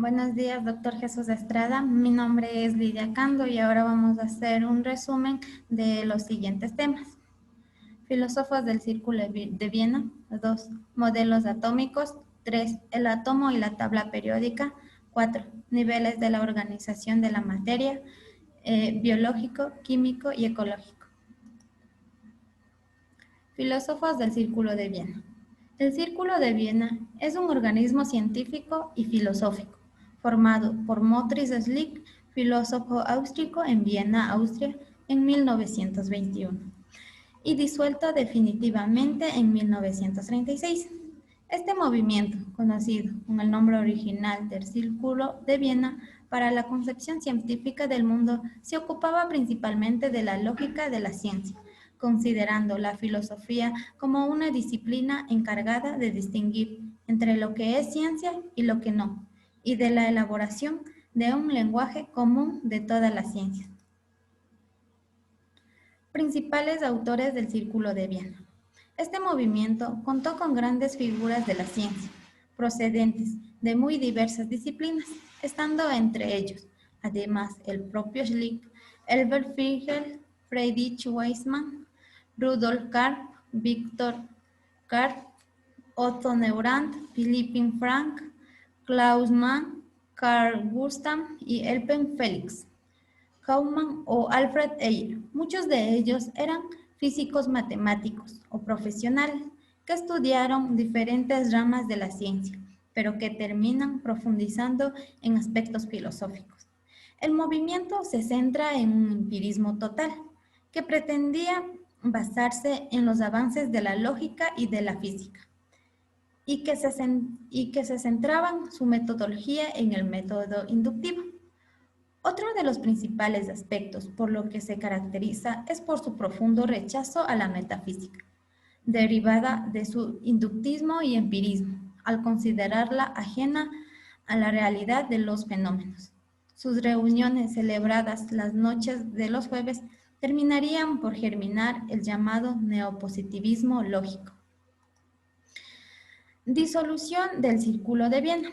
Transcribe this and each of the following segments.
Buenos días, doctor Jesús Estrada. Mi nombre es Lidia Cando y ahora vamos a hacer un resumen de los siguientes temas. Filósofos del Círculo de Viena. 2. Modelos atómicos. 3. El átomo y la tabla periódica. 4. Niveles de la organización de la materia, biológico, químico y ecológico. Filósofos del Círculo de Viena. El Círculo de Viena es un organismo científico y filosófico, formado por Moritz Schlick, filósofo austríaco en Viena, Austria, en 1921, y disuelto definitivamente en 1936. Este movimiento, conocido con el nombre original del Círculo de Viena para la concepción científica del mundo, se ocupaba principalmente de la lógica de la ciencia, considerando la filosofía como una disciplina encargada de distinguir entre lo que es ciencia y lo que no, y de la elaboración de un lenguaje común de todas las ciencias. Principales autores del Círculo de Viena. Este movimiento contó con grandes figuras de la ciencia, procedentes de muy diversas disciplinas, estando entre ellos, además, el propio Schlick, Albert Fiegel, Friedrich Waismann, Rudolf Karp, Victor Karp, Otto Neurath, Philippe Frank, Klaus Mann, Carl Gustav y Elpen Felix. Kauffmann o Alfred Eicher. Muchos de ellos eran físicos matemáticos o profesionales que estudiaron diferentes ramas de la ciencia, pero que terminan profundizando en aspectos filosóficos. El movimiento se centra en un empirismo total, que pretendía basarse en los avances de la lógica y de la física, y que se centraban su metodología en el método inductivo. Otro de los principales aspectos por lo que se caracteriza es por su profundo rechazo a la metafísica, derivada de su inductismo y empirismo, al considerarla ajena a la realidad de los fenómenos. Sus reuniones celebradas las noches de los jueves terminarían por germinar el llamado neopositivismo lógico. Disolución del Círculo de Viena.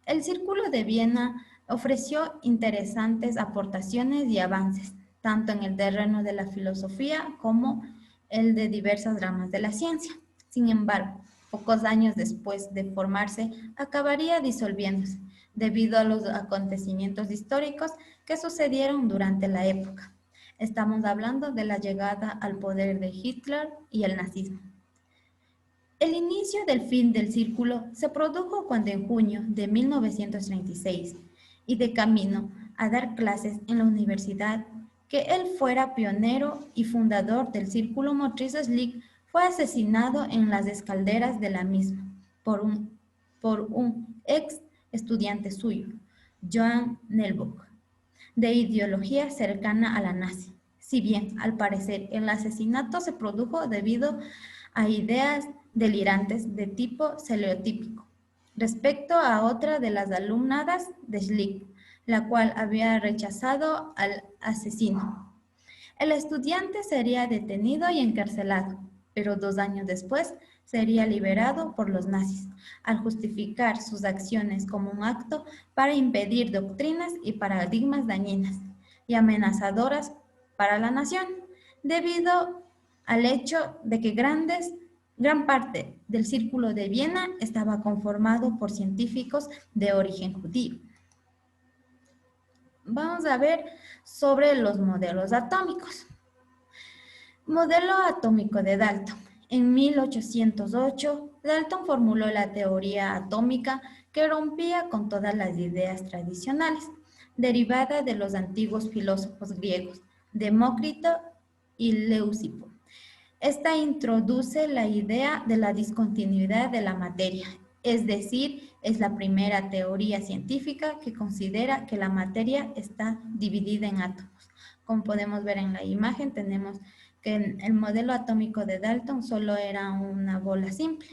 El Círculo de Viena ofreció interesantes aportaciones y avances, tanto en el terreno de la filosofía como el de diversas ramas de la ciencia. Sin embargo, pocos años después de formarse, acabaría disolviéndose, debido a los acontecimientos históricos que sucedieron durante la época. Estamos hablando de la llegada al poder de Hitler y el nazismo. El inicio del fin del círculo se produjo cuando en junio de 1936, y de camino a dar clases en la universidad, que él fuera pionero y fundador del Círculo Motriz Schlick, fue asesinado en las escaleras de la misma por un ex estudiante suyo, Johann Nelbock, de ideología cercana a la nazi. Si bien, al parecer, el asesinato se produjo debido a ideas delirantes de tipo celiotípico, respecto a otra de las alumnadas de Schlick, la cual había rechazado al asesino. El estudiante sería detenido y encarcelado, pero 2 años después sería liberado por los nazis, al justificar sus acciones como un acto para impedir doctrinas y paradigmas dañinas y amenazadoras para la nación, debido al hecho de que gran parte del Círculo de Viena estaba conformado por científicos de origen judío. Vamos a ver sobre los modelos atómicos. Modelo atómico de Dalton. En 1808, Dalton formuló la teoría atómica que rompía con todas las ideas tradicionales, derivada de los antiguos filósofos griegos, Demócrito y Leucipo. Esta introduce la idea de la discontinuidad de la materia, es decir, es la primera teoría científica que considera que la materia está dividida en átomos. Como podemos ver en la imagen, tenemos que el modelo atómico de Dalton solo era una bola simple.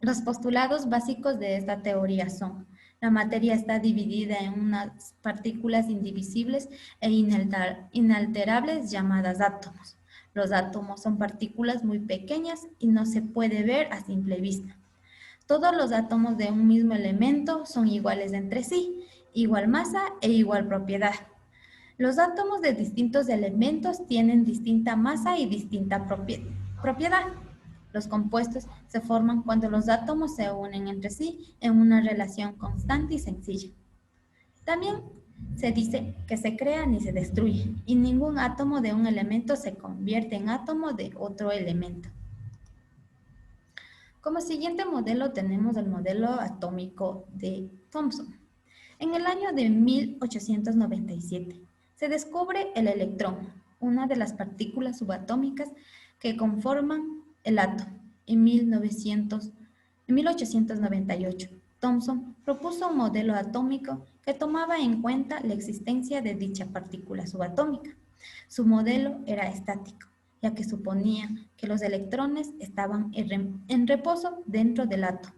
Los postulados básicos de esta teoría son: la materia está dividida en unas partículas indivisibles e inalterables llamadas átomos. Los átomos son partículas muy pequeñas y no se puede ver a simple vista. Todos los átomos de un mismo elemento son iguales entre sí, igual masa e igual propiedad. Los átomos de distintos elementos tienen distinta masa y distinta propiedad. Los compuestos se forman cuando los átomos se unen entre sí en una relación constante y sencilla. También se dice que se crea ni se destruye, y ningún átomo de un elemento se convierte en átomo de otro elemento. Como siguiente modelo tenemos el modelo atómico de Thomson. En el año de 1897 se descubre el electrón, una de las partículas subatómicas que conforman el átomo. En 1898, Thomson propuso un modelo atómico que tomaba en cuenta la existencia de dicha partícula subatómica. Su modelo era estático, ya que suponía que los electrones estaban en reposo dentro del átomo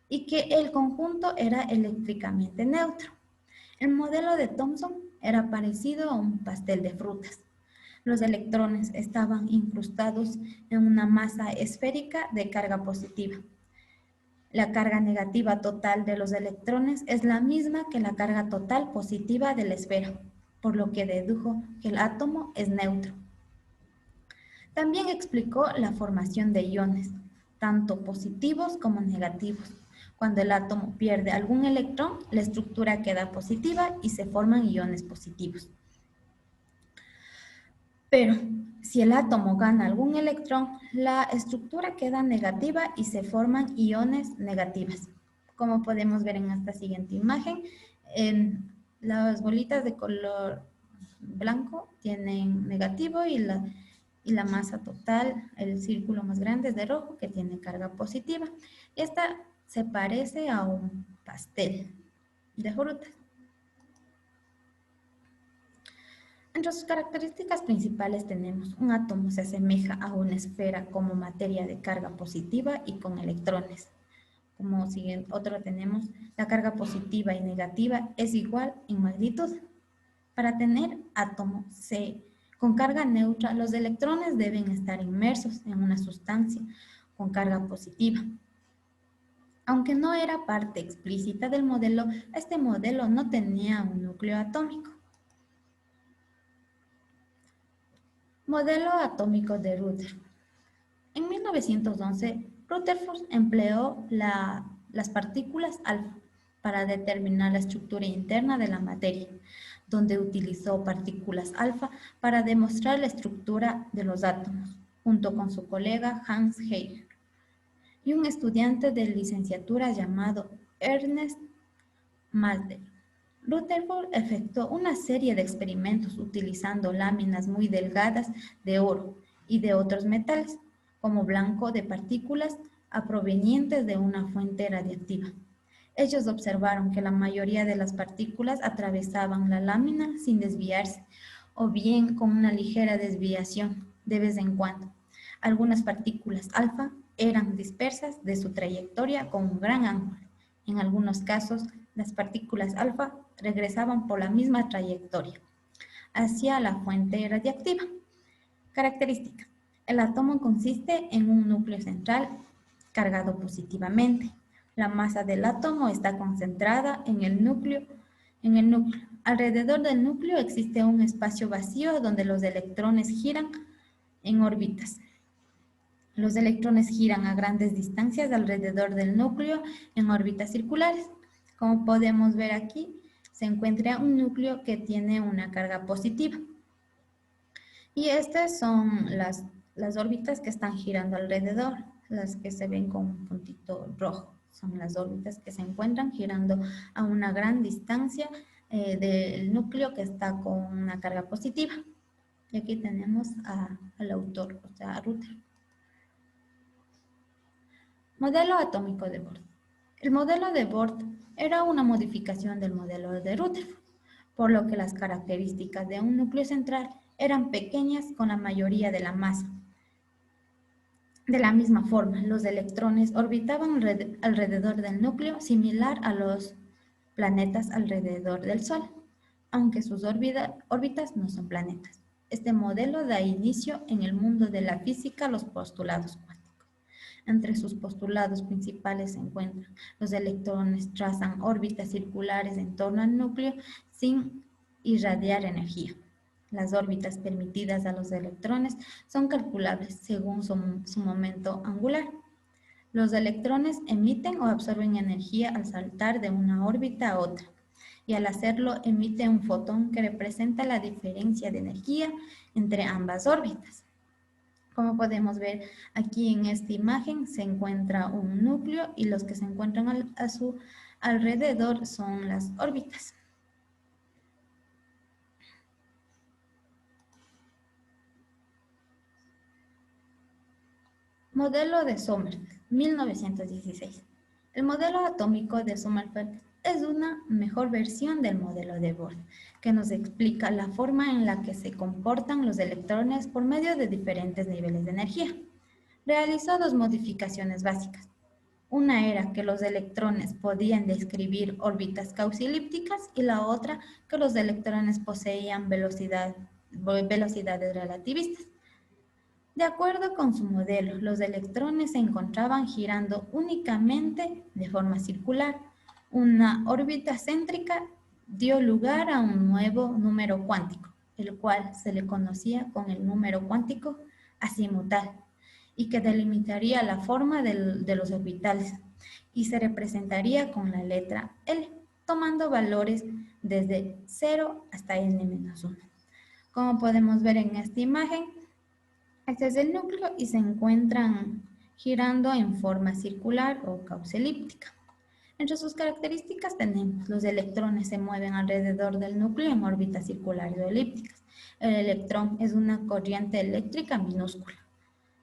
y que el conjunto era eléctricamente neutro. El modelo de Thomson era parecido a un pastel de frutas. Los electrones estaban incrustados en una masa esférica de carga positiva. La carga negativa total de los electrones es la misma que la carga total positiva de la esfera, por lo que dedujo que el átomo es neutro. También explicó la formación de iones, tanto positivos como negativos. Cuando el átomo pierde algún electrón, la estructura queda positiva y se forman iones positivos. Pero si el átomo gana algún electrón, la estructura queda negativa y se forman iones negativas. Como podemos ver en esta siguiente imagen, las bolitas de color blanco tienen negativo y la masa total, el círculo más grande es de rojo que tiene carga positiva. Esta se parece a un pastel de frutas. Entre sus características principales tenemos un átomo se asemeja a una esfera como materia de carga positiva y con electrones. Como siguiente, otro tenemos la carga positiva y negativa es igual en magnitud. Para tener átomo C con carga neutra, los electrones deben estar inmersos en una sustancia con carga positiva. Aunque no era parte explícita del modelo, este modelo no tenía un núcleo atómico. Modelo atómico de Rutherford. En 1911, Rutherford empleó las partículas alfa para determinar la estructura interna de la materia, donde utilizó partículas alfa para demostrar la estructura de los átomos, junto con su colega Hans Geiger y un estudiante de licenciatura llamado Ernest Maltner. Rutherford efectuó una serie de experimentos utilizando láminas muy delgadas de oro y de otros metales, como blanco de partículas provenientes de una fuente radiactiva. Ellos observaron que la mayoría de las partículas atravesaban la lámina sin desviarse, o bien con una ligera desviación de vez en cuando. Algunas partículas alfa eran dispersas de su trayectoria con un gran ángulo. En algunos casos, las partículas alfa regresaban por la misma trayectoria hacia la fuente radiactiva. Características. El átomo consiste en un núcleo central cargado positivamente. La masa del átomo está concentrada en el núcleo. Alrededor del núcleo existe un espacio vacío donde los electrones giran en órbitas. Los electrones giran a grandes distancias alrededor del núcleo en órbitas circulares. Como podemos ver aquí, se encuentra un núcleo que tiene una carga positiva. Y estas son las órbitas que están girando alrededor, las que se ven con un puntito rojo. Son las órbitas que se encuentran girando a una gran distancia del núcleo que está con una carga positiva. Y aquí tenemos al autor, o sea, a Rutherford. Modelo atómico de Bohr. El modelo de Bohr era una modificación del modelo de Rutherford, por lo que las características de un núcleo central eran pequeñas con la mayoría de la masa. De la misma forma, los electrones orbitaban alrededor del núcleo, similar a los planetas alrededor del Sol, aunque sus órbitas no son planetas. Este modelo da inicio en el mundo de la física a los postulados cuánticos. Entre sus postulados principales se encuentran: los electrones trazan órbitas circulares en torno al núcleo sin irradiar energía. Las órbitas permitidas a los electrones son calculables según su momento angular. Los electrones emiten o absorben energía al saltar de una órbita a otra, y al hacerlo emite un fotón que representa la diferencia de energía entre ambas órbitas. Como podemos ver aquí en esta imagen, se encuentra un núcleo y los que se encuentran a su alrededor son las órbitas. Modelo de Sommerfeld, 1916. El modelo atómico de Sommerfeld es una mejor versión del modelo de Bohr, que nos explica la forma en la que se comportan los electrones por medio de diferentes niveles de energía. Realizó dos modificaciones básicas. Una era que los electrones podían describir órbitas causilípticas y la otra que los electrones poseían velocidades relativistas. De acuerdo con su modelo, los electrones se encontraban girando únicamente de forma circular. Una órbita céntrica dio lugar a un nuevo número cuántico, el cual se le conocía con el número cuántico azimutal, y que delimitaría la forma de los orbitales y se representaría con la letra L, tomando valores desde 0 hasta n-1. Como podemos ver en esta imagen, este es el núcleo y se encuentran girando en forma circular o causilíptica. Entre sus características tenemos: los electrones se mueven alrededor del núcleo en órbitas circulares o elípticas. El electrón es una corriente eléctrica minúscula.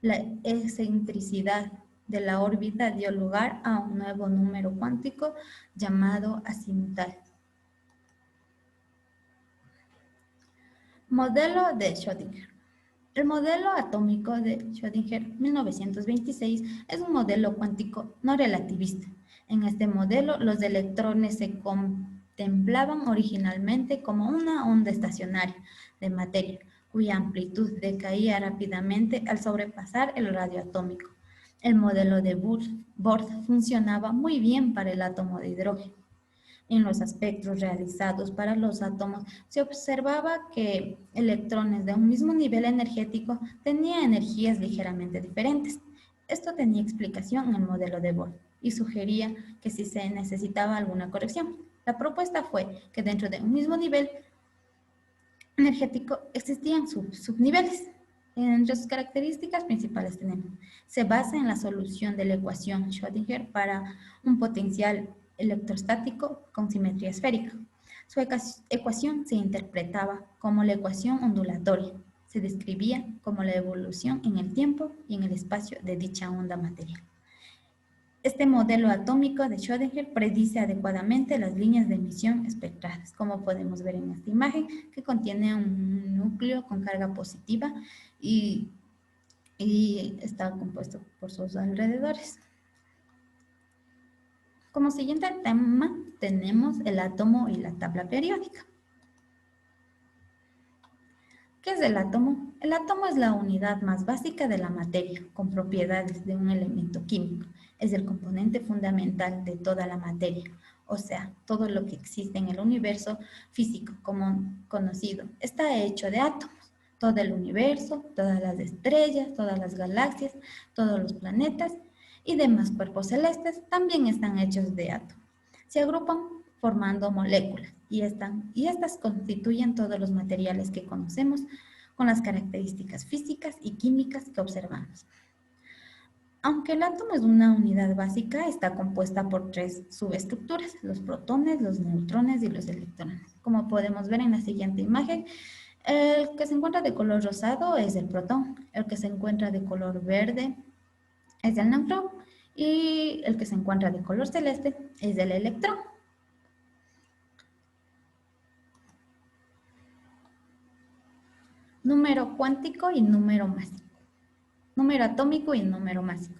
La excentricidad de la órbita dio lugar a un nuevo número cuántico llamado azimutal. Modelo de Schrödinger. El modelo atómico de Schrödinger 1926 es un modelo cuántico no relativista. En este modelo, los electrones se contemplaban originalmente como una onda estacionaria de materia, cuya amplitud decaía rápidamente al sobrepasar el radio atómico. El modelo de Bohr funcionaba muy bien para el átomo de hidrógeno. En los aspectos realizados para los átomos, se observaba que electrones de un mismo nivel energético tenían energías ligeramente diferentes. Esto tenía explicación en el modelo de Bohr y sugería que si se necesitaba alguna corrección. La propuesta fue que dentro de un mismo nivel energético existían subniveles. Entre sus características principales tenemos: se basa en la solución de la ecuación Schrödinger para un potencial electrostático con simetría esférica. Su ecuación se interpretaba como la ecuación ondulatoria. Se describía como la evolución en el tiempo y en el espacio de dicha onda material. Este modelo atómico de Schrödinger predice adecuadamente las líneas de emisión espectrales, como podemos ver en esta imagen, que contiene un núcleo con carga positiva y está compuesto por sus alrededores. Como siguiente tema tenemos el átomo y la tabla periódica. ¿Qué es el átomo? El átomo es la unidad más básica de la materia, con propiedades de un elemento químico. Es el componente fundamental de toda la materia, o sea, todo lo que existe en el universo físico como conocido está hecho de átomos. Todo el universo, todas las estrellas, todas las galaxias, todos los planetas y demás cuerpos celestes también están hechos de átomos. Se agrupan formando moléculas y estas constituyen todos los materiales que conocemos con las características físicas y químicas que observamos. Aunque el átomo es una unidad básica, está compuesta por 3 subestructuras: los protones, los neutrones y los electrones. Como podemos ver en la siguiente imagen, el que se encuentra de color rosado es el protón, el que se encuentra de color verde es el neutrón y el que se encuentra de color celeste es el electrón. Número cuántico y número másico. Número atómico y número másico.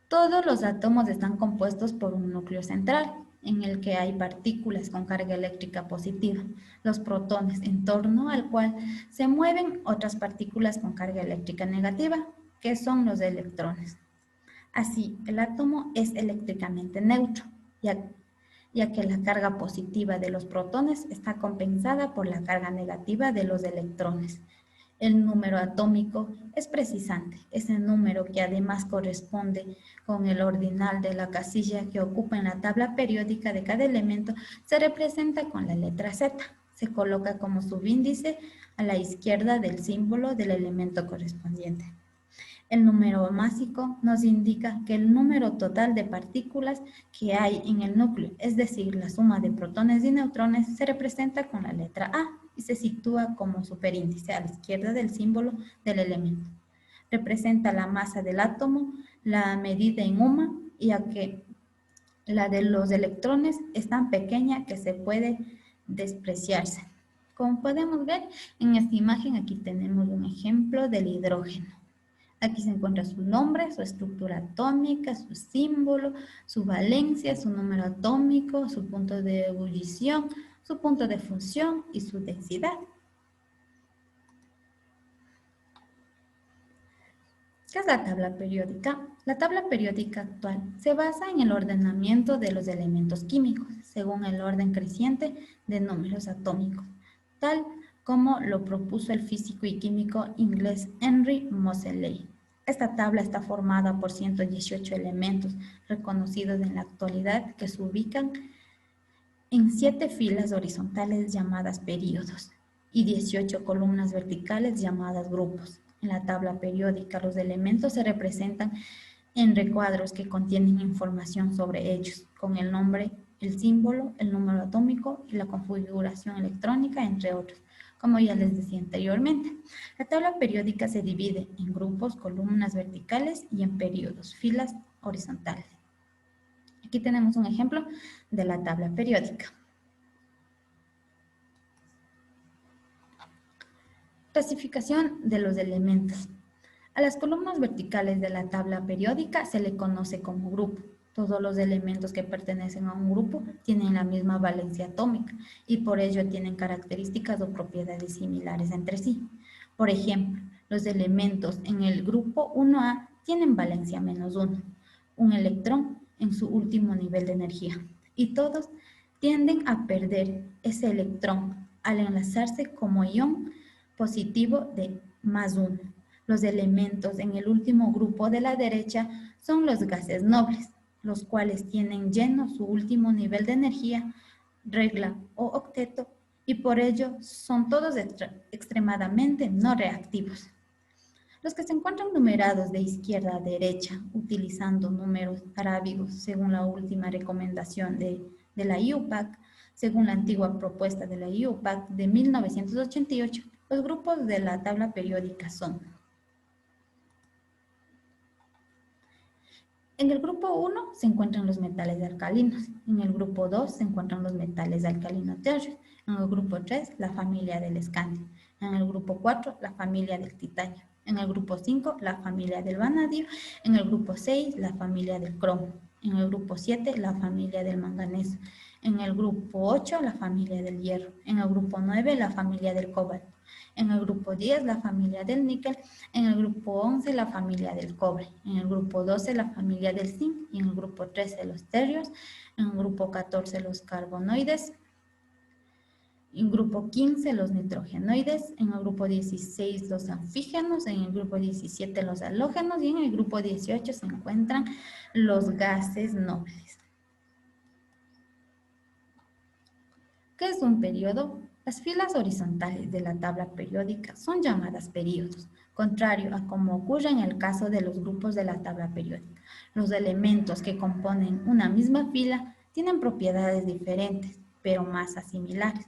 Todos los átomos están compuestos por un núcleo central, en el que hay partículas con carga eléctrica positiva, los protones, en torno al cual se mueven otras partículas con carga eléctrica negativa, que son los electrones. Así, el átomo es eléctricamente neutro, ya que la carga positiva de los protones está compensada por la carga negativa de los electrones. El número atómico es precisamente ese número que además corresponde con el ordinal de la casilla que ocupa en la tabla periódica de cada elemento, se representa con la letra Z. Se coloca como subíndice a la izquierda del símbolo del elemento correspondiente. El número másico nos indica que el número total de partículas que hay en el núcleo, es decir, la suma de protones y neutrones, se representa con la letra A y se sitúa como superíndice a la izquierda del símbolo del elemento. Representa la masa del átomo, la medida en UMA, ya que la de los electrones es tan pequeña que se puede despreciarse. Como podemos ver en esta imagen, aquí tenemos un ejemplo del hidrógeno. Aquí se encuentra su nombre, su estructura atómica, su símbolo, su valencia, su número atómico, su punto de ebullición, su punto de fusión y su densidad. ¿Qué es la tabla periódica? La tabla periódica actual se basa en el ordenamiento de los elementos químicos según el orden creciente de números atómicos, tal como lo propuso el físico y químico inglés Henry Moseley. Esta tabla está formada por 118 elementos reconocidos en la actualidad que se ubican en 7 filas horizontales llamadas períodos y 18 columnas verticales llamadas grupos. En la tabla periódica los elementos se representan en recuadros que contienen información sobre ellos, con el nombre, el símbolo, el número atómico y la configuración electrónica, entre otros. Como ya les decía anteriormente, la tabla periódica se divide en grupos, columnas verticales y en períodos, filas horizontales. Aquí tenemos un ejemplo de la tabla periódica. Clasificación de los elementos. A las columnas verticales de la tabla periódica se le conoce como grupo. Todos los elementos que pertenecen a un grupo tienen la misma valencia atómica y por ello tienen características o propiedades similares entre sí. Por ejemplo, los elementos en el grupo 1A tienen valencia -1, un electrón en su último nivel de energía, y todos tienden a perder ese electrón al enlazarse como ion positivo de +1. Los elementos en el último grupo de la derecha son los gases nobles, los cuales tienen lleno su último nivel de energía, regla o octeto, y por ello son todos extremadamente no reactivos. Los que se encuentran numerados de izquierda a derecha, utilizando números arábigos según la última recomendación de la IUPAC, según la antigua propuesta de la IUPAC de 1988, los grupos de la tabla periódica son: en el grupo 1 se encuentran los metales alcalinos, en el grupo 2 se encuentran los metales alcalino-telluros, en el grupo 3 la familia del escandio, en el grupo 4 la familia del titanio, en el grupo 5 la familia del vanadio, en el grupo 6 la familia del cromo, en el grupo 7 la familia del manganeso, en el grupo 8 la familia del hierro, en el grupo 9 la familia del cobalto, en el grupo 10 la familia del níquel, en el grupo 11 la familia del cobre, en el grupo 12 la familia del zinc y en el grupo 13 los terios, en el grupo 14 los carbonoides, en el grupo 15 los nitrogenoides, en el grupo 16 los anfígenos, en el grupo 17 los halógenos y en el grupo 18 se encuentran los gases nobles. ¿Qué es un periodo? Las filas horizontales de la tabla periódica son llamadas períodos, contrario a como ocurre en el caso de los grupos de la tabla periódica. Los elementos que componen una misma fila tienen propiedades diferentes, pero masas similares.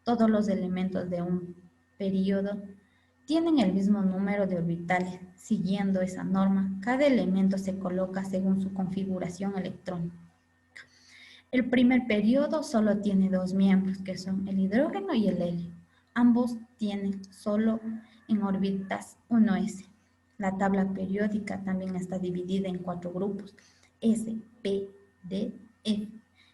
Todos los elementos de un período tienen el mismo número de orbitales. Siguiendo esa norma, cada elemento se coloca según su configuración electrónica. El primer período solo tiene 2 miembros, que son el hidrógeno y el helio. Ambos tienen solo en órbitas 1s. La tabla periódica también está dividida en 4 grupos, S, P, D, F,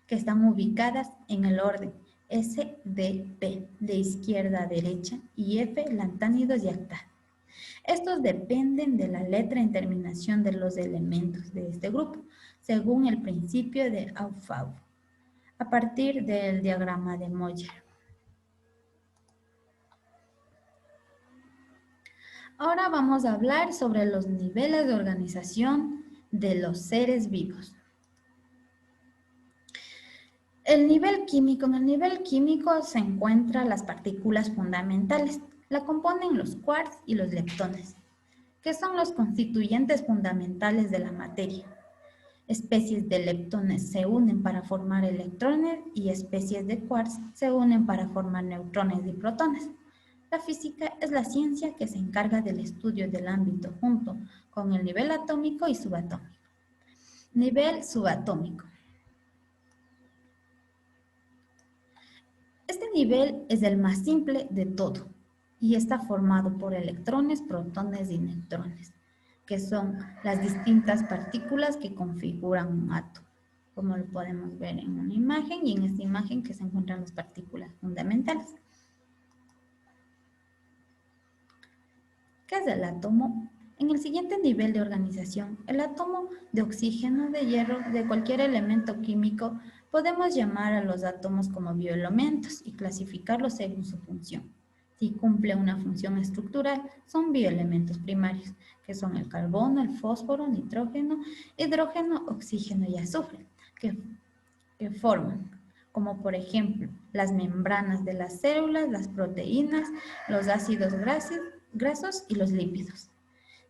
que están ubicadas en el orden S, D, P, de izquierda a derecha, y F, lantánidos y actánidos. Estos dependen de la letra en terminación de los elementos de este grupo, según el principio de Aufbau, a partir del diagrama de Moller. Ahora vamos a hablar sobre los niveles de organización de los seres vivos. En el nivel químico se encuentran las partículas fundamentales. La componen los quarks y los leptones, que son los constituyentes fundamentales de la materia. Especies de leptones se unen para formar electrones y especies de quarks se unen para formar neutrones y protones. La física es la ciencia que se encarga del estudio del ámbito junto con el nivel atómico y subatómico. Nivel subatómico. Este nivel es el más simple de todo y está formado por electrones, protones y neutrones, que son las distintas partículas que configuran un átomo, como lo podemos ver en una imagen y en esta imagen que se encuentran las partículas fundamentales. ¿Qué es el átomo? En el siguiente nivel de organización, el átomo de oxígeno, de hierro, de cualquier elemento químico, podemos llamar a los átomos como bioelementos y clasificarlos según su función. Si cumple una función estructural, son bioelementos primarios, que son el carbono, el fósforo, nitrógeno, hidrógeno, oxígeno y azufre, que forman, como por ejemplo, las membranas de las células, las proteínas, los ácidos grasos y los lípidos.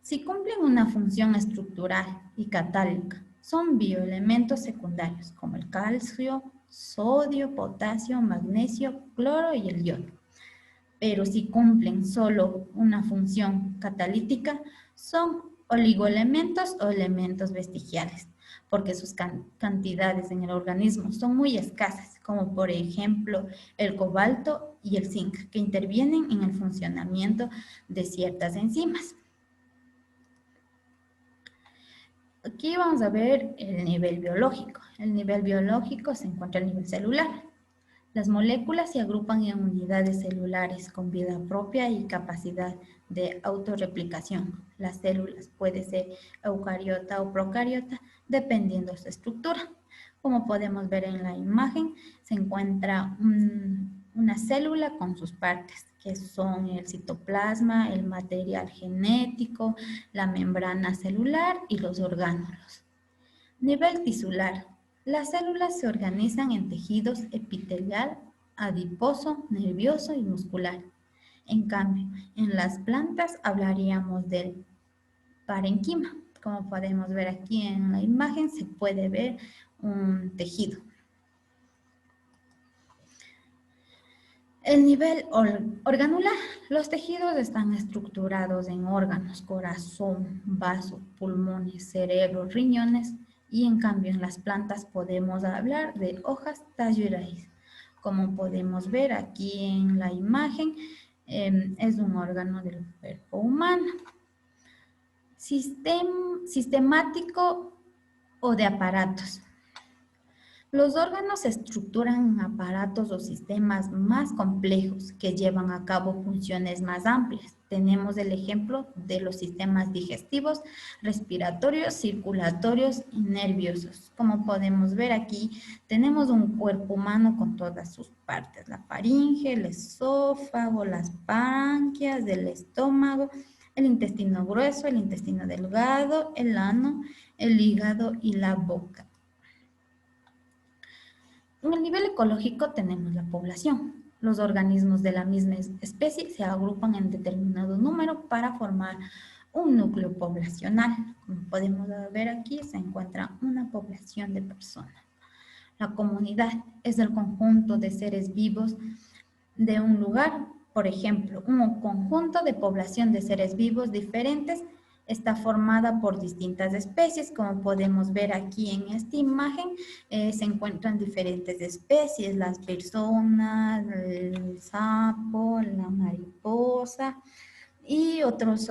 Si cumplen una función estructural y catálica, son bioelementos secundarios, como el calcio, sodio, potasio, magnesio, cloro y el yodo. Pero si cumplen solo una función catalítica, son oligoelementos o elementos vestigiales, porque sus cantidades en el organismo son muy escasas, como por ejemplo el cobalto y el zinc, que intervienen en el funcionamiento de ciertas enzimas. Aquí vamos a ver el nivel biológico. El nivel biológico se encuentra a nivel celular. Las moléculas se agrupan en unidades celulares con vida propia y capacidad de autorreplicación. Las células pueden ser eucariota o procariota, dependiendo de su estructura. Como podemos ver en la imagen, se encuentra una célula con sus partes, que son el citoplasma, el material genético, la membrana celular y los orgánulos. Nivel tisular. Las células se organizan en tejidos epitelial, adiposo, nervioso y muscular. En cambio, en las plantas hablaríamos del parenquima. Como podemos ver aquí en la imagen, se puede ver un tejido. El nivel organular. Los tejidos están estructurados en órganos, corazón, vaso, pulmones, cerebro, riñones, y en cambio en las plantas podemos hablar de hojas, tallo y raíz. Como podemos ver aquí en la imagen, es un órgano del cuerpo humano. Sistemático o de aparatos. Los órganos se estructuran en aparatos o sistemas más complejos que llevan a cabo funciones más amplias. Tenemos el ejemplo de los sistemas digestivos, respiratorios, circulatorios y nerviosos. Como podemos ver aquí, tenemos un cuerpo humano con todas sus partes, la faringe, el esófago, las páncreas, el estómago, el intestino grueso, el intestino delgado, el ano, el hígado y la boca. En el nivel ecológico tenemos la población. Los organismos de la misma especie se agrupan en determinado número para formar un núcleo poblacional. Como podemos ver aquí, se encuentra una población de personas. La comunidad es el conjunto de seres vivos de un lugar. Por ejemplo, un conjunto de población de seres vivos diferentes está formada por distintas especies. Como podemos ver aquí en esta imagen, se encuentran diferentes especies, las personas, el sapo, la mariposa y otros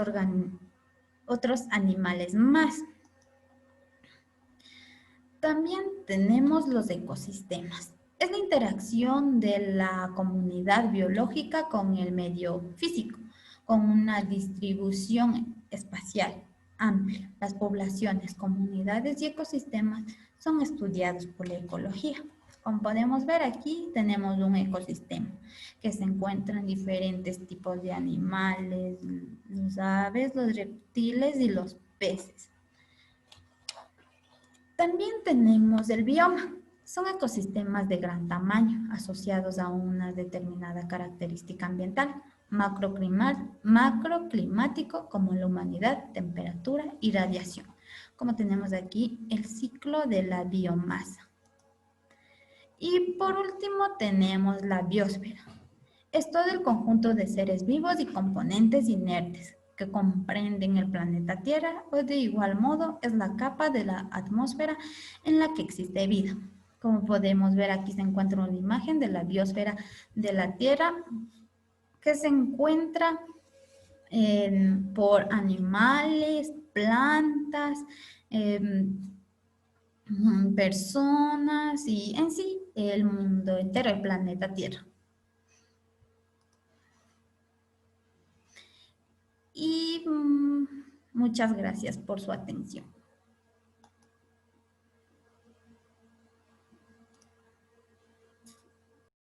animales más. También tenemos los ecosistemas. Es la interacción de la comunidad biológica con el medio físico. con una distribución espacial amplia. Las poblaciones, comunidades y ecosistemas son estudiados por la ecología. Como podemos ver aquí, tenemos un ecosistema que se encuentra en diferentes tipos de animales, los aves, los reptiles y los peces. También tenemos el bioma. Son ecosistemas de gran tamaño asociados a una determinada característica ambiental, macroclimático como la humanidad, temperatura y radiación. Como tenemos aquí el ciclo de la biomasa. Y por último tenemos la biosfera. Es todo el conjunto de seres vivos y componentes inertes que comprenden el planeta Tierra, o de igual modo es la capa de la atmósfera en la que existe vida. Como podemos ver, aquí se encuentra una imagen de la biosfera de la Tierra que se encuentra por animales, plantas, personas y en sí el mundo entero, el planeta Tierra. Y muchas gracias por su atención.